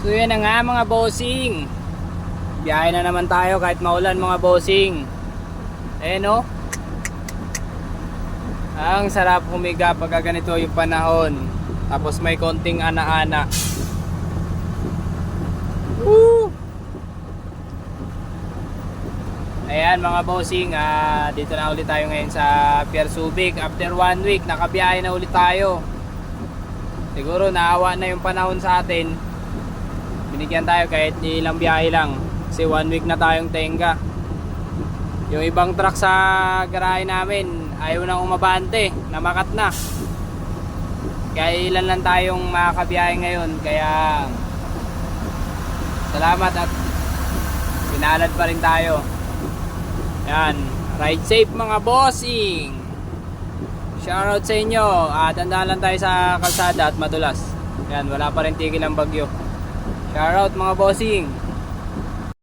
So yan na nga mga bossing. Biyahe na naman tayo kahit maulan mga bossing. No? Ang sarap humiga pag ganito yung panahon. Tapos may konting ana-ana. Woo! Ayan mga bossing, dito na ulit tayo ngayon sa Pier Subic. After 1 week, nakabiyahe na ulit tayo. Siguro naawa na yung panahon sa atin. Binigyan tayo kahit ilang biyahe lang. Kasi 1 week na tayong tenga. Yung ibang truck sa garahe namin, ayaw nang umabante, namakat na. Kaya ilan lang tayong makakabiyahe ngayon. Kaya salamat at pinalad pa rin tayo. Yan, ride safe mga bossing. Shoutout sa inyo. Tandaan lang tayo sa kalsada at madulas. Yan, wala pa rin tigil ang bagyo. Shoutout mga bossing.